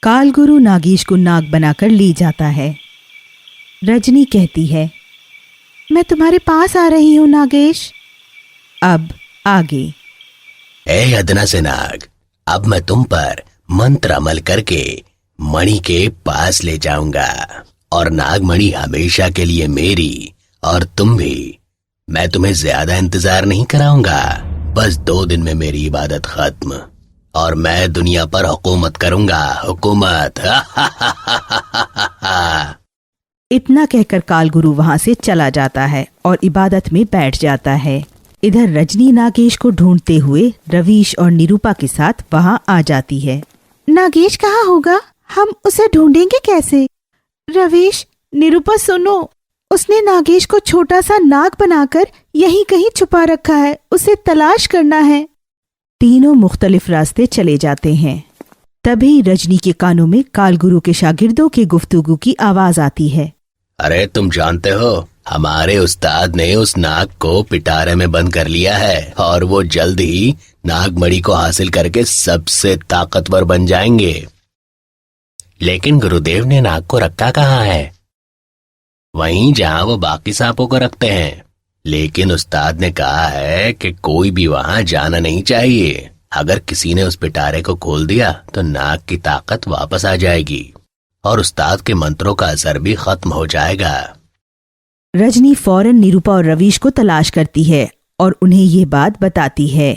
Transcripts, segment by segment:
कालगुरु नागेश को नाग बनाकर ले जाता है। रजनी कहती है, मैं तुम्हारे पास आ रही हूँ नागेश। अब आगे। ए अदना से नाग, अब मैं तुम पर मंत्र अमल करके मणि के पास ले जाऊंगा और नागमणि हमेशा के लिए मेरी और तुम भी। मैं तुम्हें ज्यादा इंतजार नहीं कराऊंगा, बस 2 दिन में मेरी इबादत खत्म और मैं दुनिया पर हुकूमत करूंगा, हुकूमत। इतना कहकर कालगुरु वहां से चला जाता है और इबादत में बैठ जाता है। इधर रजनी नागेश को ढूंढते हुए रवीश और निरूपा के साथ वहां आ जाती है। नागेश कहाँ होगा? हम उसे ढूंढेंगे कैसे? रवीश, निरूपा सुनो, उसने नागेश को छोटा सा नाग बनाकर यहीं कहीं छुपा रखा है, उसे तलाश करना है। तीनों मुख्तलिफ रास्ते चले जाते हैं। तभी रजनी के कानों में कालगुरु के शागिर्दों की गुफ्तगू की आवाज आती है। अरे तुम जानते हो, हमारे उस्ताद ने उस नाग को पिटारे में बंद कर लिया है और वो जल्द ही नागमणि को हासिल करके सबसे ताकतवर बन जाएंगे। लेकिन गुरुदेव ने नाग को रखा कहाँ है? वहीं जहां वो बाकी सांपों को रखते हैं। लेकिन उस्ताद ने कहा है कि कोई भी वहां जाना नहीं चाहिए। अगर किसी ने उस पिटारे को खोल दिया तो नाग की ताकत वापस आ जाएगी और उस्ताद के मंत्रों का असर भी खत्म हो जाएगा। रजनी फौरन निरूपा और रवीश को तलाश करती है और उन्हें ये बात बताती है।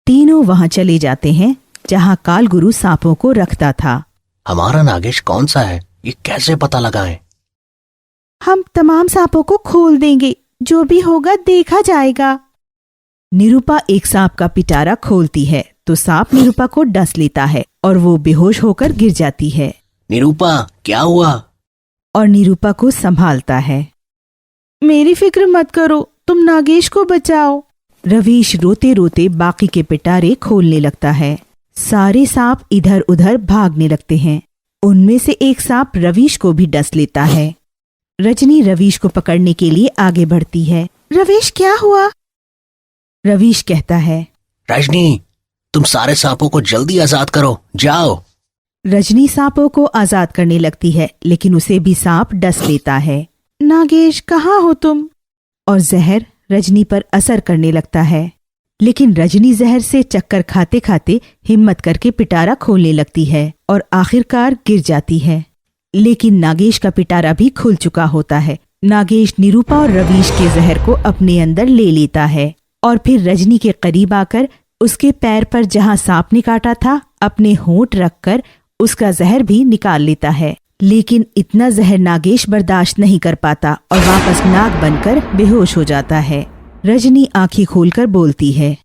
तीनों वहां चले जाते हैं जहां कालगुरु सांपों को रखता था। हमारा नागेश कौन सा है, ये कैसे पता लगाएं? हम तमाम सांपों को खोल देंगे, जो भी होगा देखा जाएगा। निरूपा एक सांप का पिटारा खोलती है तो सांप निरूपा को डस लेता है और वो बेहोश होकर गिर जाती है। निरूपा, क्या हुआ? और निरूपा को संभालता है। मेरी फिक्र मत करो, तुम नागेश को बचाओ। रवीश रोते रोते बाकी के पिटारे खोलने लगता है। सारे सांप इधर उधर भागने लगते हैं। उनमें से एक सांप रवीश को भी डस लेता है। रजनी रवीश को पकड़ने के लिए आगे बढ़ती है। रवीश, क्या हुआ? रवीश कहता है, रजनी, तुम सारे सांपों को जल्दी आजाद करो, जाओ। रजनी सांपों को आजाद करने लगती है लेकिन उसे भी सांप डस लेता है। नागेश, कहाँ हो तुम? और जहर रजनी पर असर करने लगता है। लेकिन रजनी जहर से चक्कर खाते खाते हिम्मत करके पिटारा खोलने लगती है और आखिरकार गिर जाती है। लेकिन नागेश का पिटारा भी खुल चुका होता है। नागेश निरूपा और रवीश के जहर को अपने अंदर ले लेता है और फिर रजनी के करीब आकर उसके पैर पर जहां सांप ने काटा था अपने होंठ रखकर उसका जहर भी निकाल लेता है। लेकिन इतना जहर नागेश बर्दाश्त नहीं कर पाता और वापस नाग बनकर बेहोश हो जाता है। रजनी आंखें खोलकर बोलती है,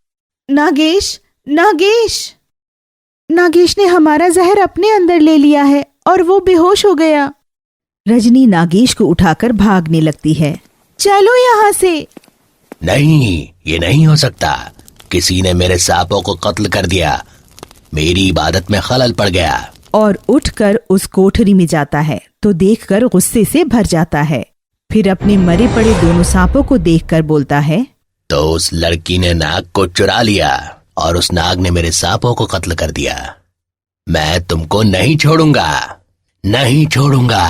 नागेश, नागेश, नागेश ने हमारा जहर अपने अंदर ले लिया है और वो बेहोश हो गया। रजनी नागेश को उठाकर भागने लगती है। चलो यहाँ से। नहीं, ये नहीं हो सकता। किसी ने मेरे सांपों को कत्ल कर दिया, मेरी इबादत में खलल पड़ गया। और उठकर उस कोठरी में जाता है तो देखकर गुस्से से भर जाता है। फिर अपने मरे पड़े दोनों सांपों को देखकर बोलता है, तो उस लड़की ने नाग को चुरा लिया और उस नाग ने मेरे सांपों को कत्ल कर दिया। मैं तुमको नहीं छोड़ूंगा, नहीं छोड़ूंगा।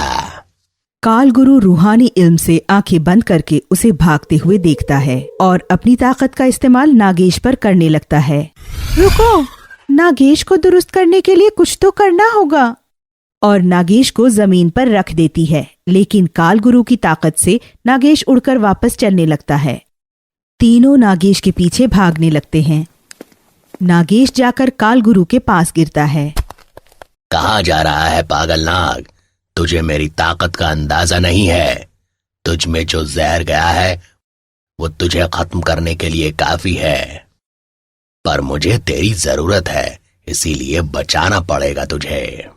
कालगुरु रूहानी इल्म से आंखें बंद करके उसे भागते हुए देखता है और अपनी ताकत का इस्तेमाल नागेश पर करने लगता है। रुको, नागेश को दुरुस्त करने के लिए कुछ तो करना होगा। और नागेश को जमीन पर रख देती है। लेकिन कालगुरु की ताकत से नागेश उड़कर वापस चलने लगता है। तीनों नागेश के पीछे भागने लगते हैं। नागेश जाकर कालगुरु के पास गिरता है। कहाँ जा रहा है पागल नाग? तुझे मेरी ताकत का अंदाजा नहीं है। तुझ में जो जहर गया है वो तुझे खत्म करने के लिए काफी है, पर मुझे तेरी जरूरत है, इसीलिए बचाना पड़ेगा तुझे।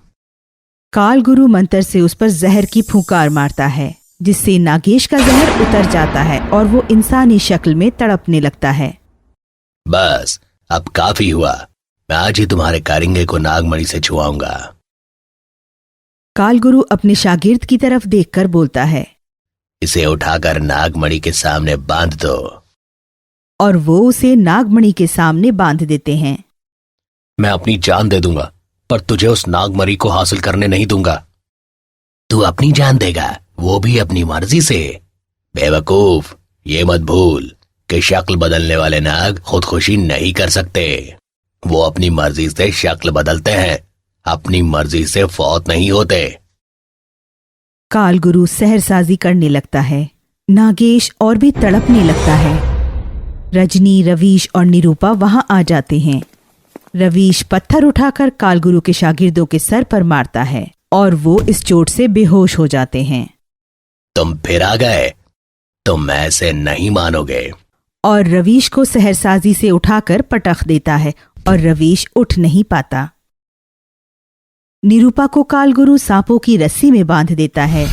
कालगुरु मंत्र से उस पर जहर की फूंकार मारता है जिससे नागेश का जहर उतर जाता है और वो इंसानी शक्ल में तड़पने लगता है। बस अब काफी हुआ, मैं आज ही तुम्हारे कारिंगे को नागमणि से छुआऊंगा। कालगुरु अपने शागिर्द की तरफ देखकर बोलता है, इसे उठाकर नागमणि के सामने बांध दो। और वो उसे नागमणि के सामने बांध देते हैं। मैं अपनी जान दे दूंगा, पर तुझे उस नागमणि को हासिल करने नहीं दूंगा। तू अपनी जान देगा, वो भी अपनी मर्जी से। बेवकूफ, ये मत भूल कि शक्ल बदलने वाले नाग खुदकुशी नहीं कर सकते। वो अपनी मर्जी से शक्ल बदलते हैं, अपनी मर्जी से फौत नहीं होते। कालगुरु सहरसाजी करने लगता है। नागेश और भी तड़पने लगता है। रजनी, रवीश और निरूपा वहां आ जाते हैं। रवीश पत्थर उठाकर कालगुरु के शागिर्दों के सर पर मारता है और वो इस चोट से बेहोश हो जाते हैं। तुम फिर आ गए, तुम ऐसे नहीं मानोगे। और रवीश को सहरसाजी से उठाकर पटक देता है और रवीश उठ नहीं पाता। निरूपा को कालगुरु सांपों की रस्सी में बांध देता है।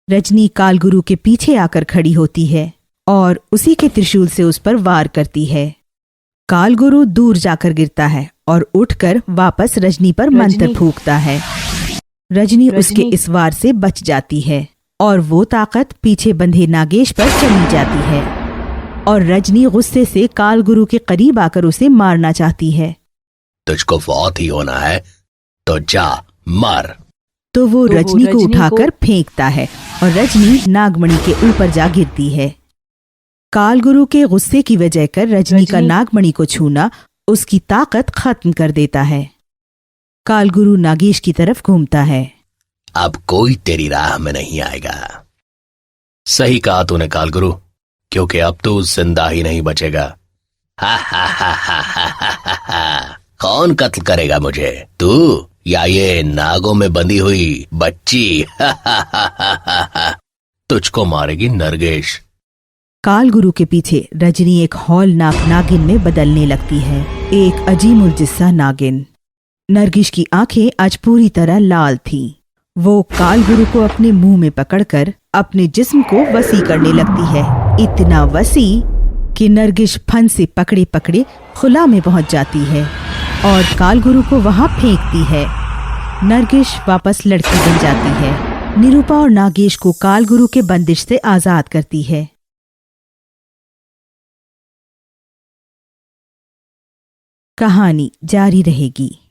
रजनी कालगुरु के पीछे आकर खड़ी होती है और उसी के त्रिशूल से उस पर वार करती है। कालगुरु दूर जाकर गिरता है और उठकर वापस रजनी पर मंत्र फूंकता है। रजनी उसके इस वार से बच जाती है और वो ताकत पीछे बंधे नागेश पर चली जाती है और रजनी गुस्से से कालगुरु के करीब आकर उसे मारना चाहती है। तुझको फौत ही होना है तो जा मर। तो वो रजनी को उठाकर फेंकता है और रजनी नागमणि के ऊपर जा गिरती है। कालगुरु के गुस्से की वजह कर रजनी का नागमणि को छूना उसकी ताकत खत्म कर देता है। कालगुरु नागेश की तरफ घूमता है। अब कोई तेरी राह में नहीं आएगा। सही कहा तूने कालगुरु, क्योंकि अब तू जिंदा ही नहीं बचेगा। हा हा हा हा हा हा हा। कौन कत्ल करेगा मुझे, तू या ये नागों में बंधी हुई बच्ची? हा हा हा हा हा। तुझको मारेगी नरगेश। कालगुरु के पीछे रजनी एक हौलनाक नागिन में बदलने लगती है, एक अजीमुल जिस्सा नागिन। नरगिश की आंखें आज पूरी तरह लाल थीं। वो कालगुरु को अपने मुंह में पकड़कर अपने जिस्म को वसी करने लगती है, इतना वसी कि नरगिश फन से पकड़े पकड़े खुला में पहुंच जाती है और कालगुरु को वहां फेंकती है। नरगिश वापस लड़की बन जाती है। निरूपा और नागेश को कालगुरु के बंदिश से आजाद करती है। कहानी जारी रहेगी।